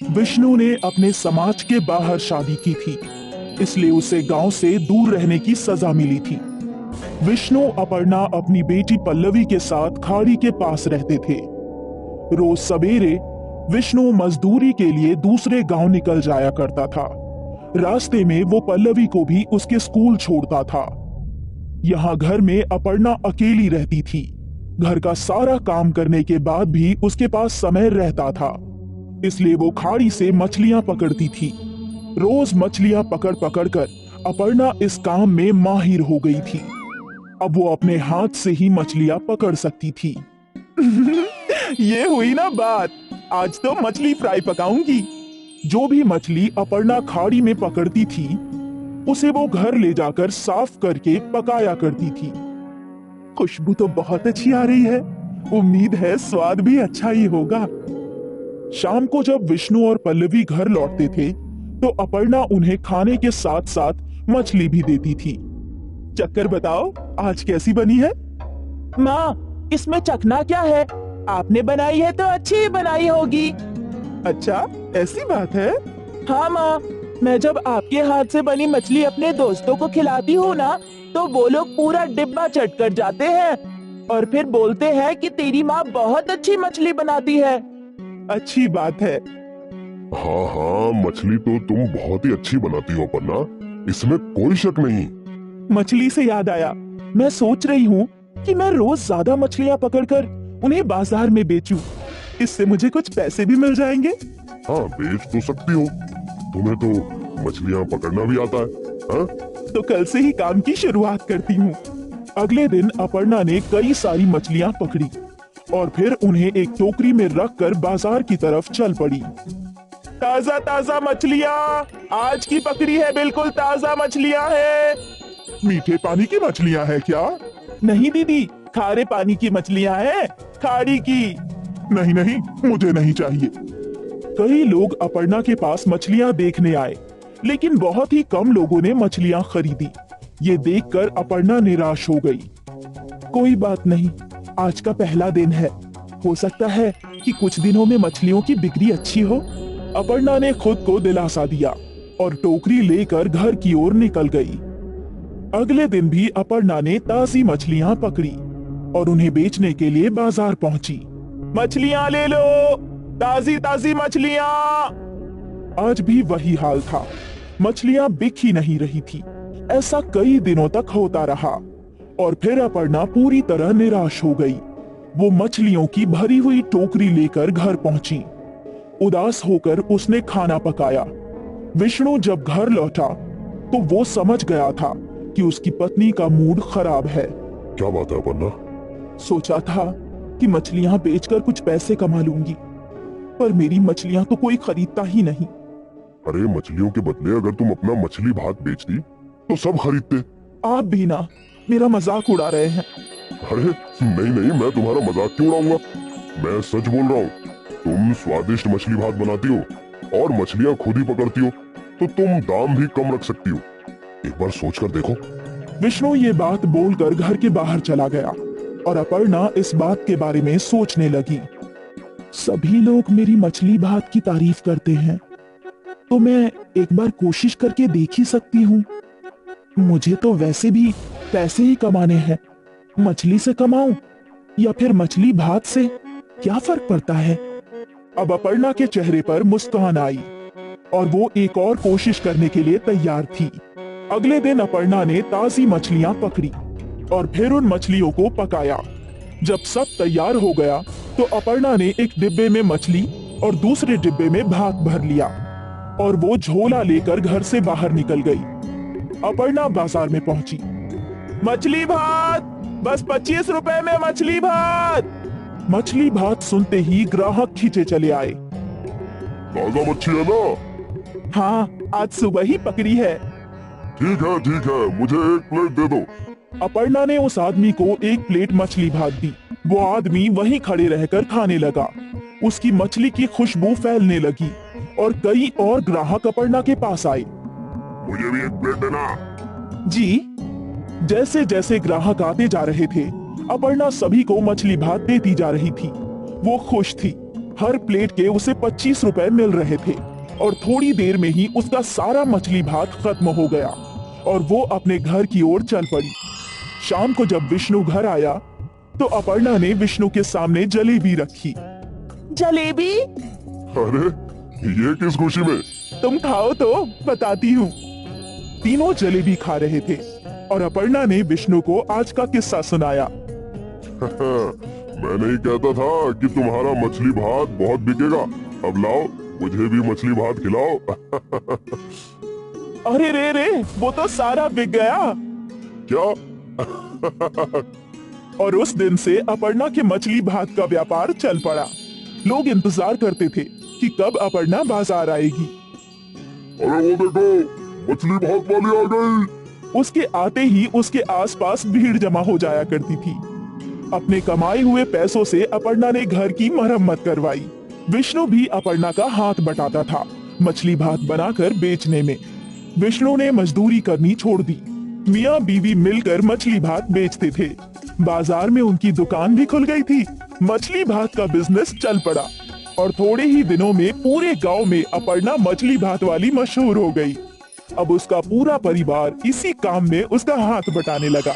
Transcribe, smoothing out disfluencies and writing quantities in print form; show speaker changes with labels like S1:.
S1: विष्णु ने अपने समाज के बाहर शादी की थी, इसलिए उसे गांव से दूर रहने की सजा मिली थी। विष्णु अपर्णा अपनी बेटी पल्लवी के साथ खाड़ी के पास रहते थे। रोज सवेरे विष्णु मजदूरी के लिए दूसरे गांव निकल जाया करता था। रास्ते में वो पल्लवी को भी उसके स्कूल छोड़ता था। यहाँ घर में अपर्णा अकेली रहती थी। घर का सारा काम करने के बाद भी उसके पास समय रहता था, इसलिए वो खाड़ी से मछलियां पकड़ती थी। रोज मछलियां पकड़ पकड़ कर अपर्णा इस काम में माहिर हो गई थी। अब वो अपने हाथ से ही मछलियां पकड़ सकती थी। ये हुई ना बात, आज तो मछली फ्राई पकाऊंगी। जो भी मछली अपर्णा खाड़ी में पकड़ती थी, उसे वो घर ले जाकर साफ करके पकाया करती थी। खुशबू तो बहुत अच्छी आ रही है, उम्मीद है स्वाद भी अच्छा ही होगा। शाम को जब विष्णु और पल्लवी घर लौटते थे, तो अपर्णा उन्हें खाने के साथ साथ मछली भी देती थी। चक्कर बताओ, आज कैसी बनी है?
S2: माँ, इसमें चखना क्या है? आपने बनाई है तो अच्छी ही बनाई होगी।
S1: अच्छा, ऐसी बात है?
S2: हाँ माँ, मैं जब आपके हाथ से बनी मछली अपने दोस्तों को खिलाती हूँ ना, तो वो लोग पूरा डिब्बा चट कर जाते हैं और फिर बोलते हैं कि तेरी माँ बहुत अच्छी मछली बनाती है।
S1: अच्छी बात है।
S3: हाँ हाँ, मछली तो तुम बहुत ही अच्छी बनाती हो अपर्णा, इसमें कोई शक नहीं।
S1: मछली से याद आया, मैं सोच रही हूँ कि मैं रोज ज्यादा मछलियाँ पकड़कर उन्हें बाजार में बेचूं। इससे मुझे कुछ पैसे भी मिल जाएंगे।
S3: हाँ, बेच तो सकती हो, तुम्हें तो मछलियाँ पकड़ना भी आता है। हाँ?
S1: तो कल से ही काम की शुरुआत करती हूँ। अगले दिन अपर्णा ने कई सारी मछलियाँ पकड़ी और फिर उन्हें एक टोकरी में रखकर बाजार की तरफ चल पड़ी। ताजा ताजा मछलियाँ, आज की पकड़ी है, बिल्कुल ताजा मछलियाँ हैं। मीठे पानी की मछलियाँ हैं क्या? नहीं दीदी, खारे पानी की मछलियाँ हैं, खाड़ी की। नहीं नहीं, मुझे नहीं चाहिए। कई लोग अपर्णा के पास मछलियाँ देखने आए, लेकिन बहुत ही कम लोगों ने मछलियाँ खरीदी। ये देखकर अपर्णा निराश हो गई। कोई बात नहीं, आज का पहला दिन है, हो सकता है कि कुछ दिनों में मछलियों की बिक्री अच्छी हो। अपर्णा ने खुद को दिलासा दिया और टोकरी लेकर घर की ओर निकल गई। अगले दिन भी अपर्णा ने ताजी मछलियां पकड़ी और उन्हें बेचने के लिए बाजार पहुंची। मछलियां ले लो, ताजी ताजी मछलियां। आज भी वही हाल था, मछलियां बिक ही नहीं रही थी। ऐसा कई दिनों तक होता रहा और फिर अपर्णा पूरी तरह निराश हो गई। वो मछलियों की भरी हुई टोकरी लेकर घर पहुंची। उदास होकर उसने खाना पकाया। विष्णु जब घर लौटा तो वो समझ गया था कि उसकी पत्नी का मूड खराब है।
S3: क्या बात है अपर्णा?
S1: सोचा था कि मछलियां बेचकर कुछ पैसे कमा लूंगी, पर मेरी मछलियां तो कोई खरीदता ही नहीं।
S3: अरे, मछलियों के बदले अगर तुम अपना मछली भात बेचती तो सब खरीदते।
S1: आप भी ना मेरा मजाक उड़ा रहे हैं।
S3: अरे नहीं नहीं, मैं तुम्हारा मजाक क्यों उड़ाऊंगा, मैं सच बोल रहा हूँ। तुम स्वादिष्ट मछली भात बनाती हो और मछलियाँ खुद ही पकड़ती हो, तो तुम दाम भी कम रख सकती हो। एक बार सोच कर देखो।
S1: विष्णु ये बात बोलकर घर के बाहर चला गया और अपर्णा इस बात के बारे में सोचने लगी। सभी लोग मेरी मछली भात की तारीफ करते हैं, तो मैं एक बार कोशिश करके देख ही सकती हूँ। मुझे तो वैसे भी पैसे ही कमाने हैं, मछली से कमाऊं या फिर मछली भात से, क्या फर्क पड़ता है। अब अपर्णा के चेहरे पर मुस्कान आई और वो एक और कोशिश करने के लिए तैयार थी। अगले दिन अपर्णा ने ताजी मछलियां पकड़ी और फिर उन मछलियों को पकाया। जब सब तैयार हो गया तो अपर्णा ने एक डिब्बे में मछली और दूसरे डिब्बे में भात भर लिया और वो झोला लेकर घर से बाहर निकल गई। अपर्णा बाजार में पहुंची। मछली भात, बस 25 रुपए में मछली भात। मछली भात सुनते ही ग्राहक खींचे चले आए।
S3: ताजा मच्छी है ना?
S1: हाँ, आज सुबह ही पकड़ी है।
S3: ठीक है, मुझे एक प्लेट दे दो।
S1: अपर्णा ने उस आदमी को एक प्लेट मछली भात दी। वो आदमी वहीं खड़े रहकर खाने लगा। उसकी मछली की खुशबू फैलने लगी और कई और ग्राहक अपर्णा के पास आए।
S3: मुझे भी एक प्लेट देना।
S1: जी। जैसे जैसे ग्राहक आते जा रहे थे, अपर्णा सभी को मछली भात देती जा रही थी। वो खुश थी, हर प्लेट के उसे 25 रुपए मिल रहे थे और थोड़ी देर में ही उसका सारा मछली भात खत्म हो गया और वो अपने घर की ओर चल पड़ी। शाम को जब विष्णु घर आया तो अपर्णा ने विष्णु के सामने जलेबी रखी।
S2: जलेबी?
S3: अरे ये किस खुशी में?
S1: तुम खाओ तो बताती हूँ। तीनों जलेबी खा रहे थे और अपर्णा ने विष्णु को आज का किस्सा सुनाया।
S3: मैं नहीं कहता था कि तुम्हारा मछली भात बहुत बिकेगा। अब लाओ मुझे भी मछली भात खिलाओ।
S1: अरे रे रे, वो तो सारा बिक गया।
S3: क्या?
S1: और उस दिन से अपर्णा के मछली भात का व्यापार चल पड़ा। लोग इंतजार करते थे कि कब अपर्णा बाजार आएगी।
S3: अरे वो देखो, मछली भात वाली आ गई।
S1: उसके आते ही उसके आसपास भीड़ जमा हो जाया करती थी। अपने कमाए हुए पैसों से अपर्णा ने घर की मरम्मत करवाई। विष्णु भी अपर्णा का हाथ बटाता था मछली भात बनाकर बेचने में। विष्णु ने मजदूरी करनी छोड़ दी। मियाँ बीवी मिलकर मछली भात बेचते थे। बाजार में उनकी दुकान भी खुल गई थी। मछली भात का बिजनेस चल पड़ा और थोड़े ही दिनों में पूरे गांव में अपर्णा मछली भात वाली मशहूर हो गई। अब उसका पूरा परिवार इसी काम में उसका हाथ बटाने लगा।